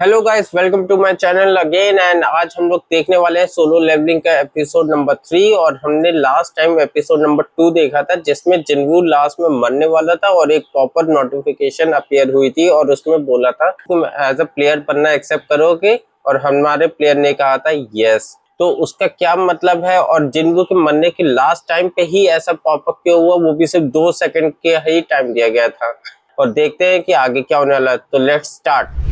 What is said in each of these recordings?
Hello guys, welcome to my channel again. And आज हम लोग देखने वाले हैं सोलो लेवलिंग का एपिसोड नंबर 3। और हमने लास्ट टाइम एपिसोड नंबर 2 देखा था जिसमें जिनवू लास्ट में मरने वाला था और एक प्रॉपर नोटिफिकेशन अपीयर हुई थी और उसमें बोला था तुम एज अ प्लेयर बनना एक्सेप्ट करोगे, और हमारे प्लेयर ने कहा था यस। तो उसका क्या मतलब है, और जिनवू के मरने के लास्ट टाइम पे ही ऐसा पॉपअप क्यों हुआ, वो भी सिर्फ 2 सेकंड के ही टाइम दिया गया था। और देखते हैं कि आगे क्या होने वाला है। तो लेट्स स्टार्ट।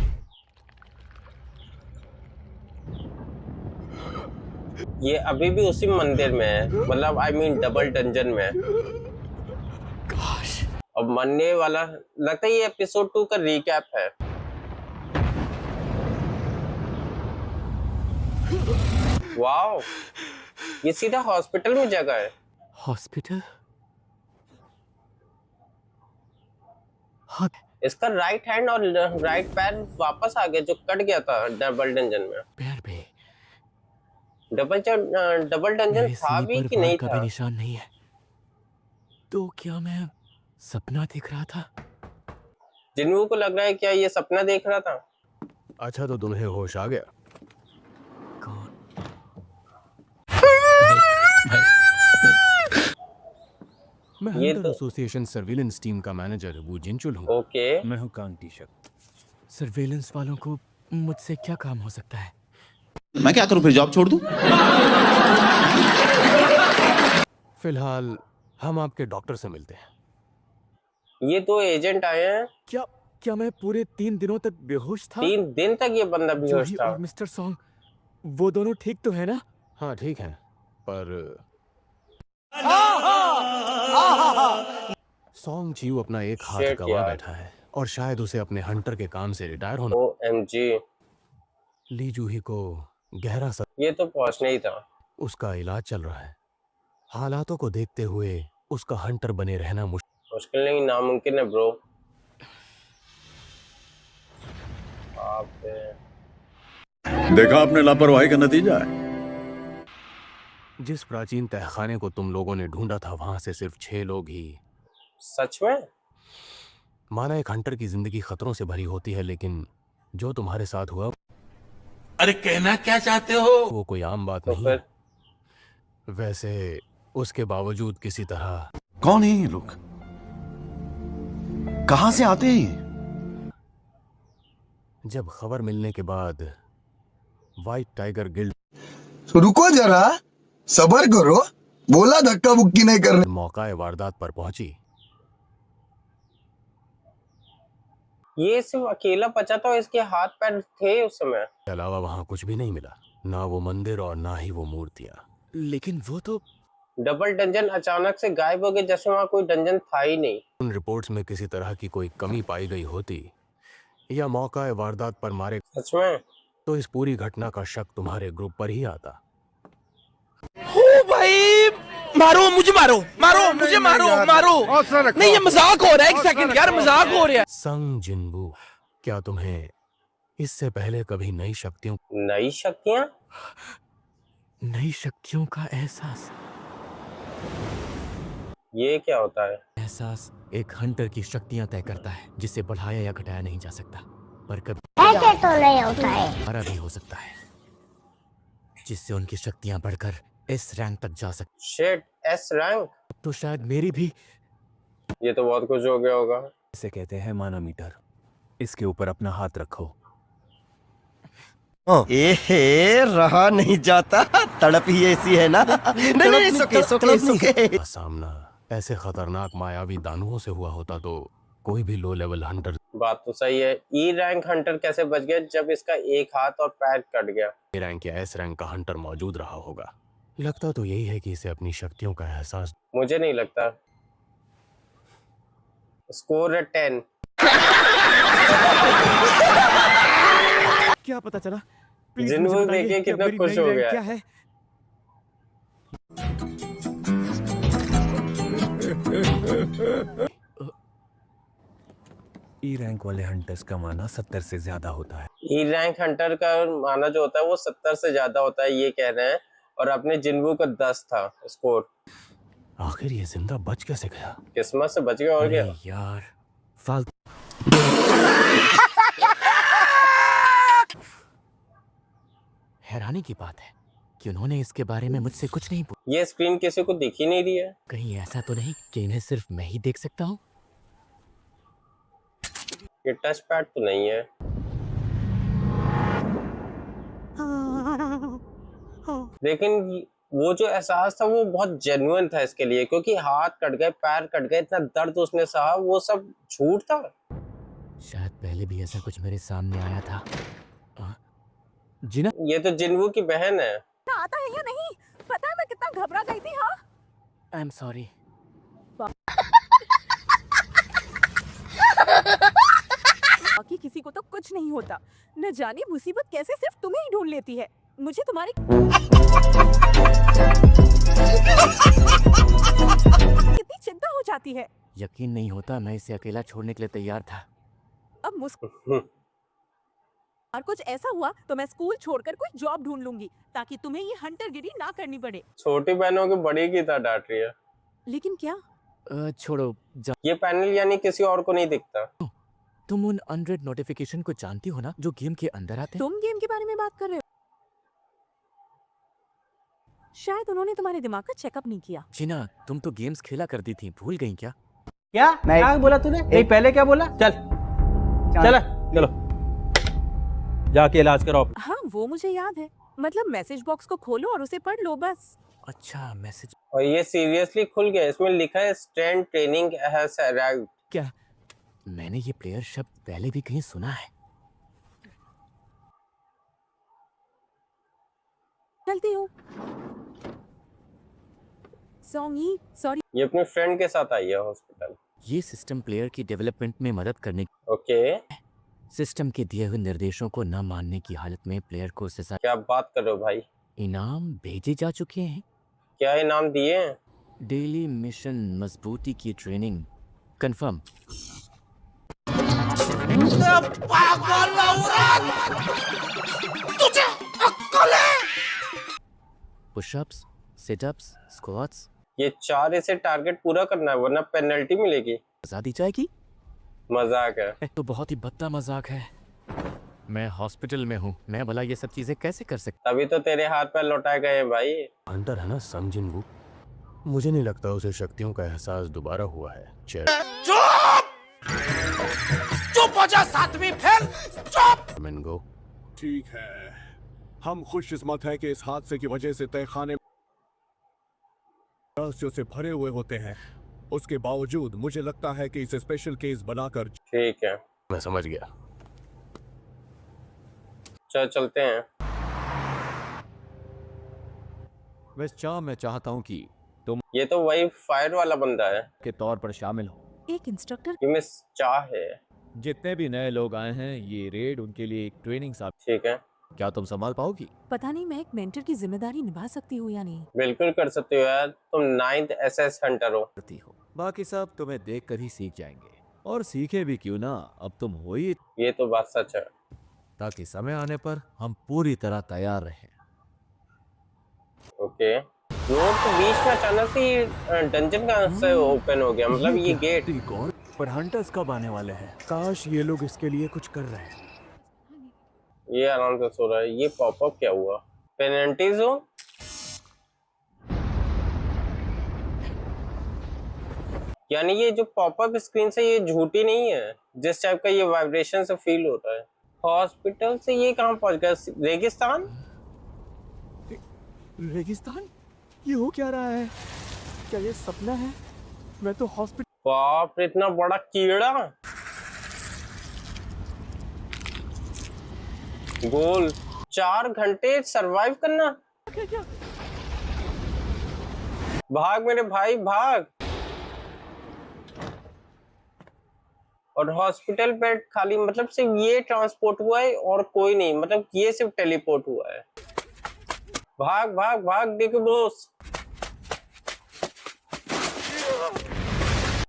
ये अभी भी उसी मंदिर में है, मतलब आई मीन डबल डंजन में है। अब मरने वाला लगता है ये एपिसोड 2 का रिकैप है। वाओ, ये सीधा हॉस्पिटल में जगह है। हॉस्पिटल? इसका राइट हैंड और राइट पैर वापस आ गया जो कट गया था डबल डंजन में। पैर पे डबल डंजन मेरे था सीने भी पर कि वार नहीं का था? भी निशान नहीं है। तो क्या मैं सपना देख रहा था? जिन्हों को लग रहा है क्या ये सपना देख रहा था? अच्छा, तो तुम्हें होश आ गया। कौन? मैं ये हंटर तो एसोसिएशन सर्विलेंस टीम का मैनेजर वू जिनचुल हूँ। ओके। मैं हूँ कांग टीशक। सर्वेलेंस वालों को मुझसे क्या काम हो सकता है? मैं क्या करूं, फिर जॉब छोड़ दूं? फिलहाल हम आपके डॉक्टर से मिलते हैं। ये 2 एजेंट आए हैं। क्या क्या मैं पूरे 3 दिनों तक बेहोश था? 3 दिन तक ये बंदा बेहोश जूही था। और मिस्टर सॉन्ग, वो दोनों ठीक तो है ना? हाँ ठीक है, पर सॉन्ग चीव अपना एक हाथ Shit गवा यार। बैठा है और शायद उसे अपने हंटर के काम से रिटायर होना। OMG, ली जूही को गहरा ये तो पहुंचना ही था। उसका इलाज चल रहा है। हालातों को देखते हुए उसका हंटर बने रहना मुश्किल नहीं, नामुमकिन है ब्रो। आप देखा आपने लापरवाही का नतीजा है। जिस प्राचीन तहखाने को तुम लोगों ने ढूंढा था वहां से सिर्फ 6 लोग ही। सच में? माना एक हंटर की जिंदगी खतरों से भरी होती है, लेकिन जो तुम्हारे साथ हुआ अरे कहना क्या चाहते हो? वो कोई आम बात तो नहीं फिर है। वैसे उसके बावजूद किसी तरह कौन है ये लोग? कहां से आते हैं ये? जब खबर मिलने के बाद व्हाइट टाइगर गिल्ड तो रुको जरा, सबर करो। बोला धक्का बुक्की नहीं करने। मौका वारदात पर पहुंची। ये सिर्फ अकेला बचा था और इसके हाथ पैर थे उस समय। के अलावा वहां कुछ भी नहीं मिला, ना वो मंदिर और ना ही वो मूर्तियां। लेकिन वो तो डबल डंजन अचानक से गायब हो गए जैसे वहां कोई डंजन था ही नहीं। उन रिपोर्ट्स में किसी तरह की कोई कमी पाई गई होती या मौका वारदात पर मारे सच में? तो इस पूरी घटना का शक तुम्हारे ग्रुप पर ही आता। भाई मारो मुझे, मारो मारो मुझे, मारो मारो। नहीं ये मजाक हो रहा है, एक सेकंड यार, मजाक हो रहा है। संग जिनबू, क्या तुम्हें इससे पहले कभी नई शक्तियों नई शक्तियां? नई शक्तियों का एहसास ये क्या होता है? एहसास एक हंटर की शक्तियां तय करता है, जिसे बढ़ाया या घटाया नहीं जा सकता, पर कभी ऐसे तो नहीं होता है। हमारा भी हो सकता है, जिससे उनकी शक्तियां बढ़कर इस रैंक तक जा सकती। Shit, S rank? तो शायद मेरी भी। ये तो बहुत कुछ हो गया होगा। इसे कहते हैं मानामीटर। इसके ऊपर अपना हाथ रखो। एहे रहा नहीं जाता, तड़प ही ऐसी है ना। नहीं नहीं सुके का सामना ऐसे खतरनाक मायावी दानवों से हुआ होता तो कोई भी लो लेवल हंटर बात तो सही है। ई रैंक हंटर कैसे बच गया जब इसका एक हाथ और पैर कट गया? ए रैंक या एस रैंक का हंटर मौजूद रहा होगा। लगता तो यही है कि इसे अपनी शक्तियों का एहसास। मुझे नहीं लगता। स्कोर 10। क्या पता चला? प्लीज जिन्हों मुझे बताइए, देखिए क्या कितना मेरी खुश नई हो रैंक गया क्या है। है? ई रैंक वाले हंटर्स का माना 70 से ज्यादा होता है। ई रैंक हंटर का माना जो होता है वो 70 से ज्यादा होता है, ये कह रहे हैं। और अपने जिन्वू का 10 था स्कोर। आखिर ये जिंदा बच कैसे गया? किस्मत से बच गया और अरे क्या। यार, फालतू। हैरानी की बात है कि उन्होंने इसके बारे में मुझसे कुछ नहीं पूछा। ये स्क्रीन किसी को दिख ही नहीं रही है। कहीं ऐसा तो नहीं कि इन्हें सिर्फ मैं ही देख सकता हूँ? ये टच पैड तो नहीं है। लेकिन वो जो एहसास था वो बहुत जेन्युइन था इसके लिए, क्योंकि हाथ कट गए, पैर कट गए, इतना दर्द उसने सहा, वो सब झूठ था। शायद पहले भी ऐसा कुछ मेरे सामने आया था। जीना, ये तो जिन्वू की बहन है। आता है या नहीं? पता है मैं कितना घबरा गई थी। हाँ, आई एम सॉरी। बाकी किसी को तो कुछ नहीं होता। न जाने मुसीबत कैसे सिर्फ तुम्हें ही ढूंढ लेती है। मुझे तुम्हारी कितनी चिंता हो जाती है। यकीन नहीं होता मैं इसे अकेला छोड़ने के लिए तैयार था। अब और कुछ ऐसा हुआ तो मैं स्कूल छोड़कर कोई जॉब ढूंढ लूंगी ताकि तुम्हें ये हंटरगिरी ना करनी पड़े। छोटी बहनों की बड़ी की तरह डांट रही है। लेकिन क्या? छोड़ो। ये पैनल यानी किसी और को नहीं दिखता। तुम उन 100 नोटिफिकेशन को जानती हो ना, जो गेम के अंदर आते हैं? तुम गेम के बारे में बात कर रहे हो? शायद उन्होंने तुम्हारे दिमाग का चेकअप नहीं किया। जीना, तुम तो गेम्स खेला करती थी, भूल गई क्या? क्या क्या बोला तूने? नहीं, पहले क्या बोला? चल चलो जाके इलाज कराओ। हाँ, वो मुझे याद है। मतलब मैसेज बॉक्स को खोलो और उसे पढ़ लो बस। अच्छा, मैसेज। और ये सीरियसली खुल गया। इसमें लिखा है स्ट्रेंथ ट्रेनिंग हैज अराइव्ड। क्या? मैंने ये प्लेयर शब्द पहले भी कहीं सुना है। चलती हूँ। सॉन्गी, सॉरी। ये अपने फ्रेंड के साथ आई है हॉस्पिटल। ये सिस्टम प्लेयर की डेवलपमेंट में मदद करने। ओके। सिस्टम के दिए हुए निर्देशों को न मानने की हालत में प्लेयर को सजा। क्या बात कर रहे हो भाई? इनाम भेजे जा चुके हैं। क्या इनाम दिए हैं? डेली मिशन मजबूती की training confirm. Pushups, sit-ups, squats. ये 4 इसे टारगेट पूरा करना है वरना पेनल्टी मिलेगी। सजा दी जाएगी। मजाक है। तो बहुत ही भद्दा मजाक है। मैं हॉस्पिटल में हूँ, मैं भला ये सब चीजें कैसे कर सकता? तभी तो तेरे हाथ पैर लौटाए गए हैं भाई। अंदर है ना सम जिन्वू। मुझे नहीं लगता उसे शक्तियों का एहसास दोबारा हुआ है। चुप हो जा सातवीं फेल, चुप। गो। ठीक है, हम खुशकिस्मत हैं कि इस हादसे की वजह से तहखाने रहस्यों से भरे हुए होते हैं। उसके बावजूद मुझे लगता है कि इसे स्पेशल केस बनाकर। ठीक है, मैं समझ गया। चलते हैं। मैं चाहता हूँ कि तुम ये तो वही फायर वाला बंदा है के तौर पर शामिल हो। एक इंस्ट्रक्टर। ये मिस चाह है। जितने भी नए लोग आए हैं, ये रेड उनके लिए एक ट्रेनिंग साबित। ठीक है। क्या तुम संभाल पाओगी? पता नहीं मैं एक मेंटर की जिम्मेदारी निभा सकती हूँ या नहीं। बिल्कुल कर सकते हो यार, तुम 9th SS हंटर हो। बाकी सब तुम्हें देखकर ही सीख जाएंगे, और सीखे भी क्यों ना, अब तुम हो ही। ये तो बात सच है। ताकि समय आने पर हम पूरी तरह तैयार रहें। ओके। रोड तो बीच में अचानक से डंजन का से ओपन हो गया, मतलब ये गेट। पर हंटर्स कब आने वाले हैं? काश ये लोग इसके लिए कुछ कर रहे हैं। ये आराम से सो रहा है। ये पॉपअप क्या हुआ? पेनल्टीज हो। यानी ये जो पॉपअप स्क्रीन से ये झूठी नहीं है, जिस टाइप का ये वाइब्रेशन से फील होता है। हॉस्पिटल से ये कहाँ पहुंच गया? रेगिस्तान? रेगिस्तान? ये हो क्या रहा है? क्या ये सपना है? मैं तो हॉस्पिटल। बाप रे, इतना बड़ा कीड़ा। गोल 4 घंटे सरवाइव करना। भाग मेरे भाई भाग। और हॉस्पिटल बेड खाली, मतलब सिर्फ ये ट्रांसपोर्ट हुआ है और कोई नहीं, मतलब ये सिर्फ टेलीपोर्ट हुआ है। भाग भाग भाग डिकी बॉस,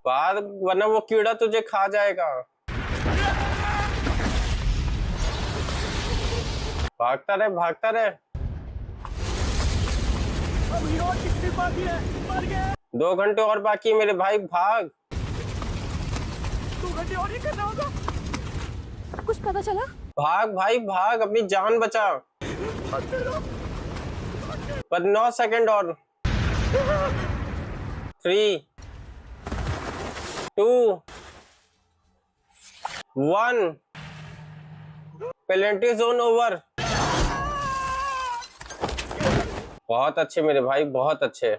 भाग वरना वो कीड़ा तुझे खा जाएगा। भागता रहे भागता रहे। 2 घंटे और बाकी है मेरे भाई, भाग। 2 घंटे और ही करना होगा। कुछ पता चला? भाग भाई भाग, अपनी जान बचा। पर 9 सेकंड और 3 2 1 पेनल्टी जोन ओवर। बहुत अच्छे मेरे भाई, बहुत अच्छे।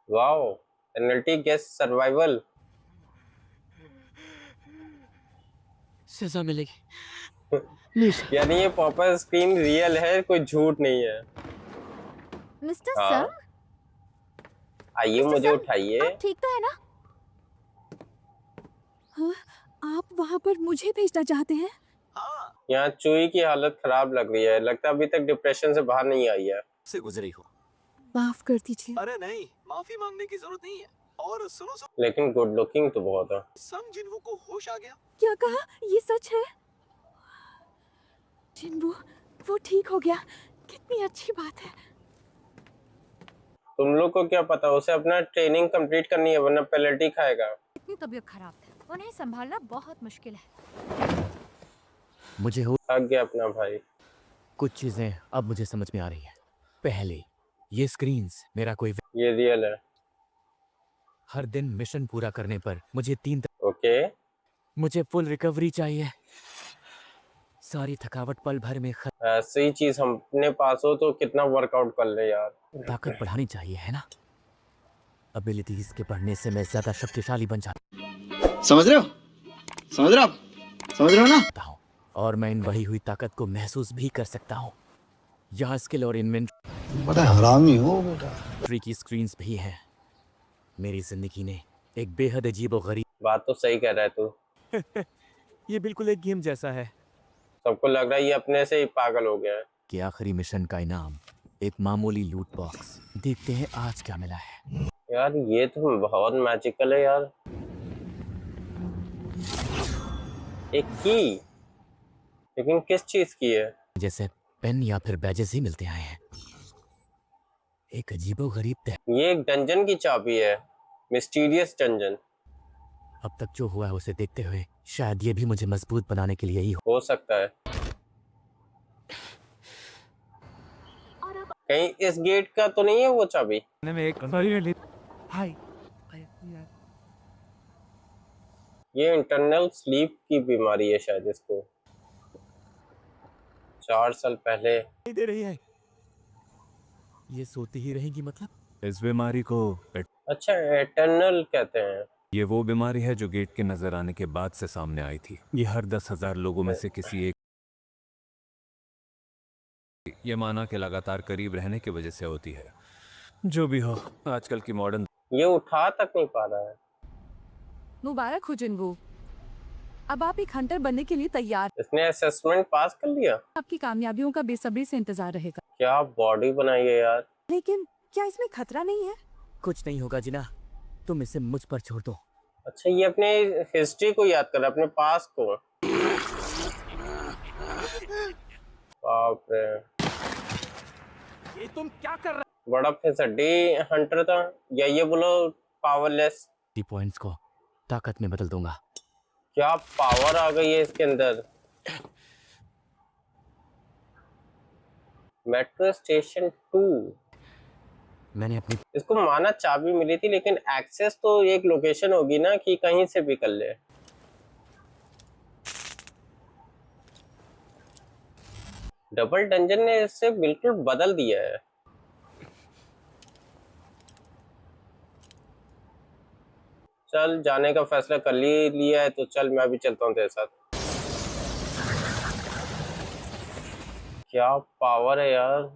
Wow, penalty guess survival. सजा मिलेगी। यानी ये पॉपर स्क्रीन रियल है, कोई झूठ नहीं है। मिस्टर हाँ। सम, आइए मुझे उठाइए। आप ठीक तो है ना? हाँ, आप वहाँ पर मुझे भेजना चाहते हैं? यहाँ चूई की हालत खराब लग रही है, लगता है अभी तक डिप्रेशन से बाहर नहीं आई है। से गुजरी हो। माफ कर दीजिए। अरे नहीं, माफी मांगने की जरूरत नहीं है। और सुनो लेकिन गुड लुकिंग तो बहुत है। संग जिन्हों को होश आ गया। क्या कहा? ये सच है? जिन्वो, वो ठीक हो गया। कितनी अच्छी बात है। तुम लोग को क्या पता, उसे अपना ट्रेनिंग कंप्लीट करनी है वरना पेनल्टी खाएगा। इतनी तबीयत खराब है, उन्हें संभालना बहुत मुश्किल है। मुझे हो थक गया अपना भाई। कुछ चीजें अब मुझे समझ में आ रही है। पहले ये स्क्रीन्स मेरा कोई ये रियल है। हर दिन मिशन पूरा करने पर मुझे ओके। मुझे फुल रिकवरी चाहिए। सारी थकावट पल भर में ऐसी चीज हम अपने पास हो तो कितना वर्कआउट कर ले यार। ताकत बढ़ानी चाहिए, है ना? एबिलिटीज के बढ़ने से मैं ज्यादा शक्तिशाली बन जाता समझ रहे हो? समझ रहे हो आप? समझ रहे हो ना? हूँ और मैं इन बढ़ी हुई ताकत को महसूस भी कर सकता हूँ। यहाँ स्किल और इन्वेंट्री बड़ा हरामी हो बेटा। की स्क्रीन्स भी हैं। मेरी जिंदगी ने एक बेहद अजीबोगरीब बात तो सही कह रहा है तू। ये बिल्कुल एक गेम जैसा है। सबको लग रहा है ये अपने से ही पागल हो गया है। कि आखिरी मिशन का इनाम एक मामूली लूट बॉक्स। देखते हैं आज क्या मिला है। यार ये तो बहुत मैजिकल है यार। एक की, लेकिन किस चीज की है? जैसे पेन या फिर बैजेस ही मिलते आए हैं। एक अजीबोगरीब ये एक डंजन की चाबी है, मिस्टीरियस डंजन। अब तक जो हुआ है उसे देखते हुए शायद ये भी मुझे मजबूत बनाने के लिए ही हो सकता है। कहीं इस गेट का तो नहीं है वो चाबी? ये इंटरनल स्लीप की बीमारी है शायद इसको। 4 साल पहले। दे रही है। ये सोती ही रहेगी मतलब? इस बीमारी को अच्छा, एटर्नल कहते हैं। ये वो बीमारी है जो गेट के नजर आने के बाद से सामने आई थी। ये हर 10,000 लोगों में से किसी एक, ये माना कि लगातार करीब रहने की वजह से होती है। जो भी हो, आजकल की मॉडर्न ये उठा तक नहीं पा रहा है। मुबारक हो जिन्वो, अब आप एक हंटर बनने के लिए तैयार। इसने असेसमेंट पास कर लिया। आपकी कामयाबियों का बेसब्री से इंतजार रहेगा। क्या बॉडी बनाई है यार। लेकिन क्या इसमें खतरा नहीं है? कुछ नहीं होगा जिना, तुम इसे मुझ पर छोड़ दो। अच्छा, ये अपने हिस्ट्री को याद कर रहा है, अपने पास को। बाप रे, ये तुम क्या कर रहे? बड़ा फिसड्डी हंटर था, या ये बोलो पावरलेस। पॉइंट्स को ताकत में बदल दूंगा। क्या पावर आ गई है इसके अंदर। Metro station 2। मैंने अपनी इसको माना चाबी मिली थी, लेकिन एक्सेस तो एक लोकेशन होगी ना कि कहीं से भी कर ले। डबल डंजन ने इससे बिल्कुल बदल दिया है। चल, जाने का फैसला कर लिया है तो चल, मैं भी चलता हूँ तेरे साथ। क्या पावर है यार।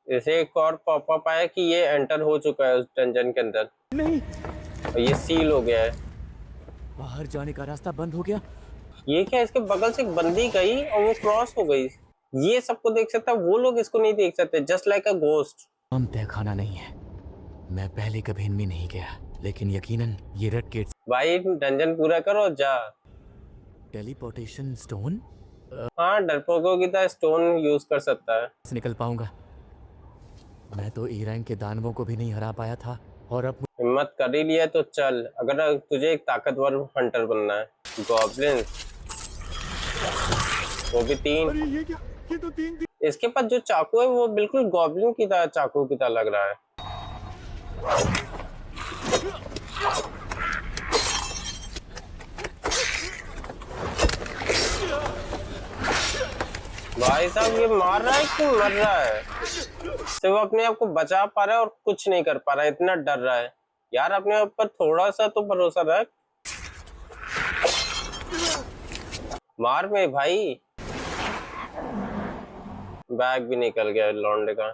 इसे एक और पॉपअप आया कि ये एंटर हो चुका है उस डंजन के अंदर। नहीं, और ये सील हो गया है। बाहर जाने का रास्ता बंद हो गया। ये क्या, इसके बगल से एक बंदी गई और वो क्रॉस हो गई। ये सबको देख सकता है, वो लोग इसको नहीं देख सकते। Just like a ghost. हम तहखाना नहीं है। मैं पहले कभी इनमें नहीं गया, लेकिन यकीनन ये रेड गेट भाई डंजन पूरा करो जा। टेलीपोर्टेशन स्टोन हाँ, डरपोकों की तरह स्टोन यूज कर सकता है। से निकल पाऊंगा। मैं तो ई रैंक के दानवों को भी नहीं हरा पाया था, और अब हिम्मत कर ही लिया तो चल, अगर तुझे एक ताकतवर हंटर बनना है। गॉब्लिन, वो भी 3। अरे ये क्या, ये तो 3 इसके पास जो चाकू है वो बिल्कुल गॉब्लिन की तरह चाकू की तरह लग रहा है। भाई साहब ये मार रहा है कि मर रहा है? सिर्फ अपने आप को बचा पा रहा है और कुछ नहीं कर पा रहा है, इतना डर रहा है। यार अपने ऊपर थोड़ा सा तो भरोसा रख। मार में भाई। बैग भी निकल गया लौंडे का।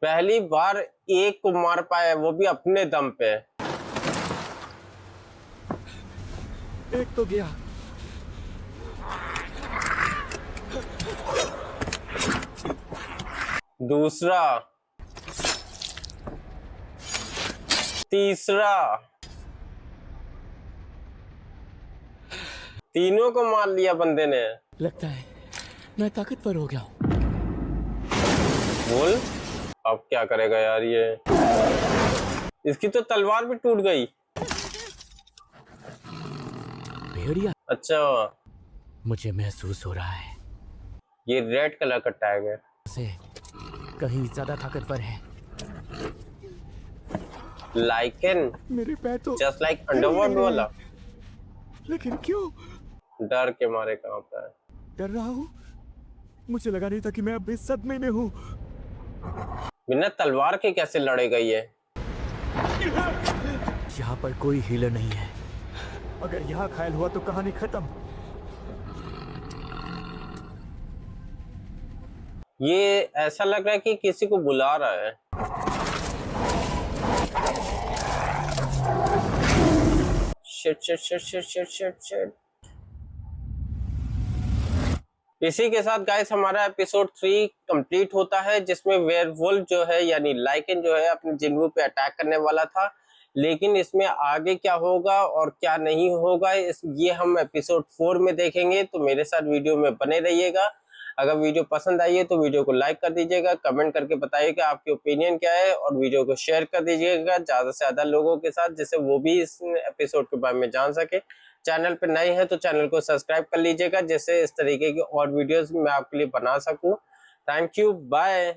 पहली बार एक को मार पाया, वो भी अपने दम पे। एक तो गया। दूसरा, तीसरा, तीनों को मार लिया बंदे ने। लगता है मैं ताकतवर हो गया हूँ। बोल अब क्या करेगा यार ये? इसकी तो तलवार भी टूट गई। भेड़िया, अच्छा, मुझे महसूस हो रहा है ये रेड कलर का टैग है। से कहीं ज्यादा ताकतवर है। लाइकन, मेरे पैर तो, जस्ट लाइक अंडरवर्ल्ड वाला। लेकिन क्यों? डर के मारे कांपता है। डर रहा हूँ? मुझे लगा नहीं था कि मैं अब इस सदमे में हूँ। बिना तलवार के कैसे लड़ेगा ये? यहाँ पर कोई हीलर नहीं है। अगर यहाँ घायल हुआ तो कहानी खत्म। ये ऐसा लग रहा है कि किसी को बुला रहा है। Shit shit shit shit shit shit shit. इसी के साथ गाइस हमारा एपिसोड 3 कंप्लीट होता है, जिसमें वेयरवुल्फ जो है यानी लाइकन जो है अपने जिन्वू पे अटैक करने वाला था। लेकिन इसमें आगे क्या होगा और क्या नहीं होगा ये हम एपिसोड 4 में देखेंगे। तो मेरे साथ वीडियो में बने रहिएगा। अगर वीडियो पसंद आई है तो वीडियो को लाइक कर दीजिएगा, कमेंट करके बताइएगा आपकी ओपिनियन क्या है, और वीडियो को शेयर कर दीजिएगा ज्यादा से ज्यादा लोगों के साथ, जिससे वो भी इस एपिसोड के बारे में जान सके। चैनल पे नए हैं तो चैनल को सब्सक्राइब कर लीजिएगा, जिससे इस तरीके की और वीडियोस मैं आपके लिए बना सकूं। Thank you, bye.